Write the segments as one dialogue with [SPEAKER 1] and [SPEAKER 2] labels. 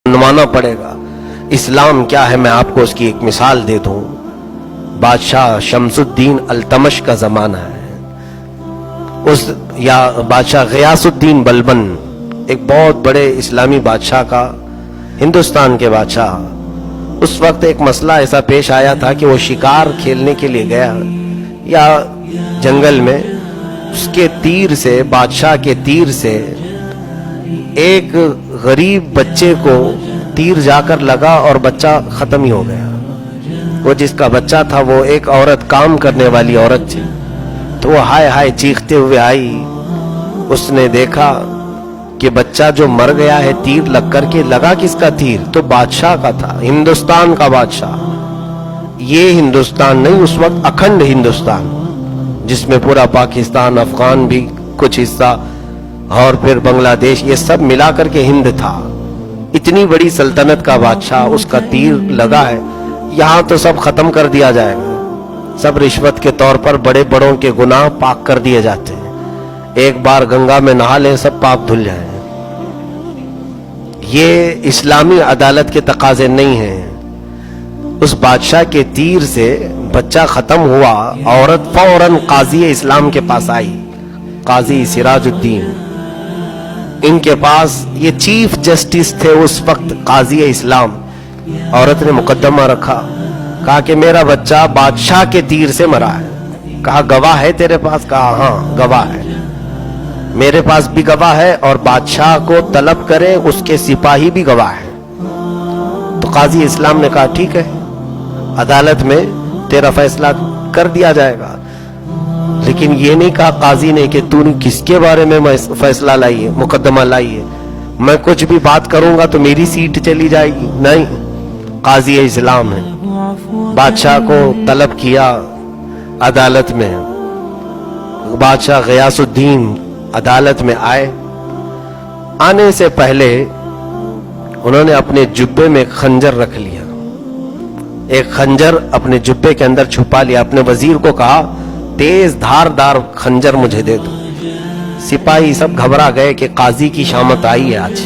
[SPEAKER 1] मनवाना पड़ेगा। इस्लाम क्या है मैं आपको उसकी एक मिसाल दे दूं। बादशाह शमसुद्दीन अल्तमश का जमाना है। उस या बादशाह गयासुद्दीन बलबन, एक बहुत बड़े इस्लामी बादशाह का, हिंदुस्तान के बादशाह। उस वक्त एक मसला ऐसा पेश आया था कि वो शिकार खेलने के लिए गया या जंगल में, उसके तीर से, बादशाह के तीर से एक गरीब बच्चे को तीर जाकर लगा और बच्चा खत्म ही हो गया। वो जिसका बच्चा था वो एक औरत, काम करने वाली औरत थी। तो वो हाय हाय चीखते हुए आई। उसने देखा कि बच्चा जो मर गया है तीर लग करके। लगा किसका तीर? तो बादशाह का था, हिंदुस्तान का बादशाह। ये हिंदुस्तान नहीं, उस वक्त अखंड हिंदुस्तान, जिसमें पूरा पाकिस्तान, अफगान भी कुछ हिस्सा और फिर बांग्लादेश, ये सब मिला करके हिंद था। इतनी बड़ी सल्तनत का बादशाह, उसका तीर लगा है। यहां तो सब खत्म कर दिया जाएगा। सब रिश्वत के तौर पर बड़े बड़ों के गुनाह पाक कर दिए जाते हैं। एक बार गंगा में नहा लें, सब पाप धुल जाए। ये इस्लामी अदालत के तकाजे नहीं हैं। उस बादशाह के तीर से बच्चा खत्म हुआ। औरत फौरन काजी इस्लाम के पास आई, काजी सिराजुद्दीन। इनके पास ये चीफ जस्टिस थे उस वक्त, काजी इस्लाम। औरत ने मुकदमा रखा, कहा कि मेरा बच्चा बादशाह के तीर से मरा है। कहा गवाह है तेरे पास? कहा हाँ गवाह है, मेरे पास भी गवाह है और बादशाह को तलब करें, उसके सिपाही भी गवाह है। तो काजी इस्लाम ने कहा ठीक है, अदालत में तेरा फैसला कर दिया जाएगा। लेकिन ये नहीं कहा काजी ने कि तूने किसके बारे में फैसला लाई है, मुकदमा लाई है, मैं कुछ भी बात करूंगा तो मेरी सीट चली जाएगी। नहीं, काजी इस्लाम है। बादशाह को तलब किया अदालत में। बादशाह गयासुद्दीन अदालत में आए। आने से पहले उन्होंने अपने जुब्बे में खंजर रख लिया। एक खंजर अपने जुब्बे के अंदर छुपा लिया। अपने वजीर को कहा तेज धारदार खंजर मुझे दे दो। सिपाही सब घबरा गए कि काजी की शामत आई है आज।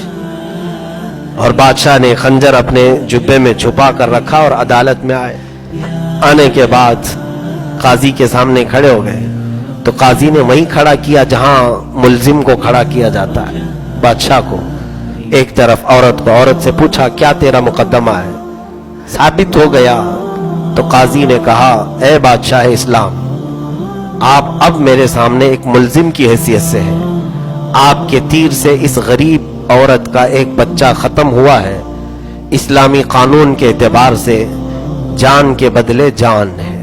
[SPEAKER 1] और बादशाह ने खंजर अपने जुब्बे में छुपा कर रखा और अदालत में आए। आने के बाद काजी के सामने खड़े हो गए। तो काजी ने वहीं खड़ा किया जहां मुल्जिम को खड़ा किया जाता है, बादशाह को एक तरफ, औरत को। औरत से पूछा क्या तेरा मुकदमा है? साबित हो गया। तो काजी ने कहा ए बादशाह इस्लाम, आप अब मेरे सामने एक मुल्जिम की हैसियत से हैं। आपके तीर से इस गरीब औरत का एक बच्चा खत्म हुआ है। इस्लामी कानून के एतबार से जान के बदले जान है।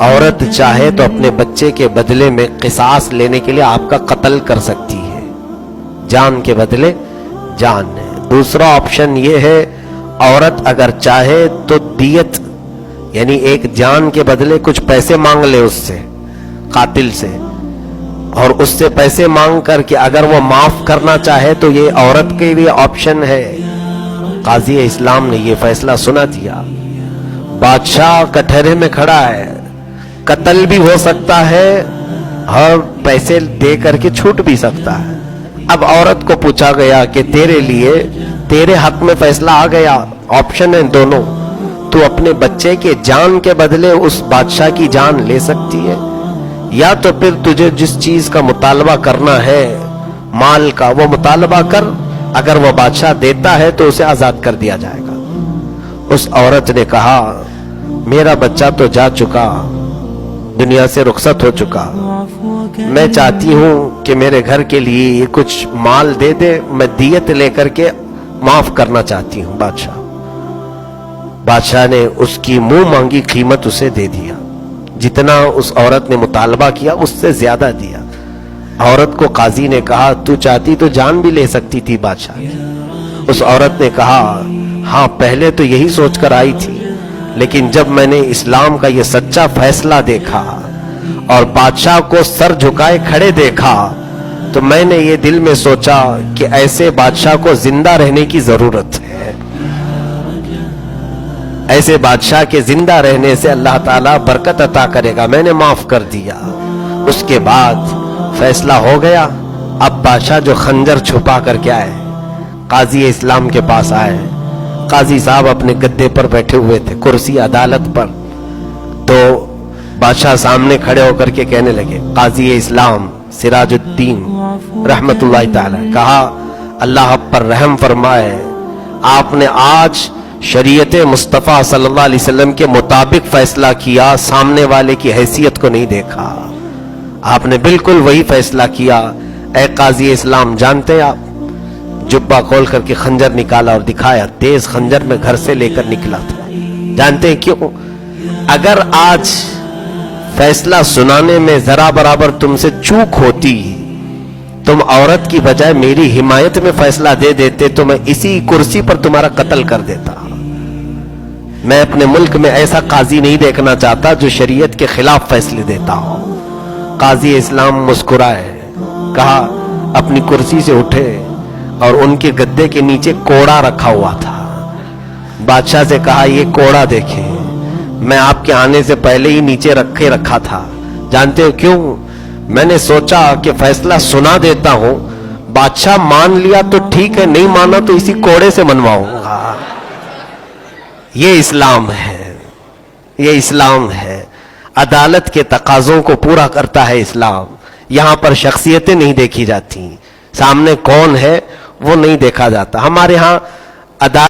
[SPEAKER 1] औरत चाहे तो अपने बच्चे के बदले में किसास लेने के लिए आपका कत्ल कर सकती है। जान के बदले जान है। दूसरा ऑप्शन ये है, औरत अगर चाहे तो दियत, यानी एक जान के बदले कुछ पैसे मांग ले उससे, कातिल से, और उससे पैसे मांग करके अगर वो माफ करना चाहे तो ये औरत के लिए ऑप्शन है। काजी इस्लाम ने ये फैसला सुना दिया। बादशाह कटहरे में खड़ा है, कत्ल भी हो सकता है और पैसे दे करके छूट भी सकता है। अब औरत को पूछा गया कि तेरे लिए, तेरे हक में फैसला आ गया, ऑप्शन है दोनों। तू अपने बच्चे के जान के बदले उस बादशाह की जान ले सकती है, या तो फिर तुझे जिस चीज का मुतालबा करना है, माल का, वो मुतालबा कर। अगर वो बादशाह देता है तो उसे आजाद कर दिया जाएगा। उस औरत ने कहा मेरा बच्चा तो जा चुका, दुनिया से रुखसत हो चुका। मैं चाहती हूं कि मेरे घर के लिए ये कुछ माल दे दे, मैं दियत लेकर के माफ करना चाहती हूं बादशाह। बादशाह ने उसकी मुंह मांगी कीमत उसे दे दिया। जितना उस औरत ने मुतालबा किया उससे ज्यादा दिया। औरत को काजी ने कहा तू चाहती तो जान भी ले सकती थी बादशाह की। उस औरत ने कहा हाँ पहले तो यही सोचकर आई थी, लेकिन जब मैंने इस्लाम का ये सच्चा फैसला देखा और बादशाह को सर झुकाए खड़े देखा, तो मैंने ये दिल में सोचा कि ऐसे बादशाह को जिंदा रहने की जरूरत है। ऐसे बादशाह के जिंदा रहने से अल्लाह ताला बरकत अता करेगा। मैंने माफ कर दिया। उसके बाद फैसला हो गया। अब बादशाह जो खंजर छुपा करके आए, قاضی اسلام کے پاس آئے. قاضی صاحب اپنے گدے پر بیٹھے ہوئے تھے, کرسی عدالت پر. تو بادشاہ سامنے کھڑے ہو کر کے کہنے لگے, قاضی اسلام سراج الدین رحمت اللہ تعالی, کہا اللہ آپ پر رحم فرمائے, آپ نے آج شریعت مصطفیٰ صلی اللہ علیہ وسلم کے مطابق فیصلہ کیا, سامنے والے کی حیثیت کو نہیں دیکھا, آپ نے بالکل وہی فیصلہ کیا. اے قاضی اسلام, جانتے ہیں آپ, جبہ کھول کر کے خنجر نکالا اور دکھایا, تیز خنجر میں گھر سے لے کر نکلا تھا. جانتے ہیں کیوں؟ اگر آج فیصلہ سنانے میں ذرا برابر تم سے چوک ہوتی, تم عورت کی بجائے میری حمایت میں فیصلہ دے دیتے, تو میں اسی کرسی پر تمہارا قتل کر دیتا. میں اپنے ملک میں ایسا قاضی نہیں دیکھنا چاہتا جو شریعت کے خلاف فیصلے دیتا ہو. قاضی اسلام مسکرائے, کہا اپنی کرسی سے اٹھے اور ان کے گدے کے نیچے کوڑا رکھا ہوا تھا. بادشاہ سے کہا یہ کوڑا دیکھیں, میں آپ کے آنے سے پہلے ہی نیچے رکھے رکھا تھا. جانتے ہو کیوں؟ میں نے سوچا کہ فیصلہ سنا دیتا ہوں, بادشاہ مان لیا تو ٹھیک ہے, نہیں مانا تو اسی کوڑے سے منواؤں گا. یہ اسلام ہے, یہ اسلام ہے. عدالت کے تقاضوں کو پورا کرتا ہے اسلام. یہاں پر شخصیتیں نہیں دیکھی جاتی, سامنے کون ہے وہ نہیں دیکھا جاتا. ہمارے ہاں عدالت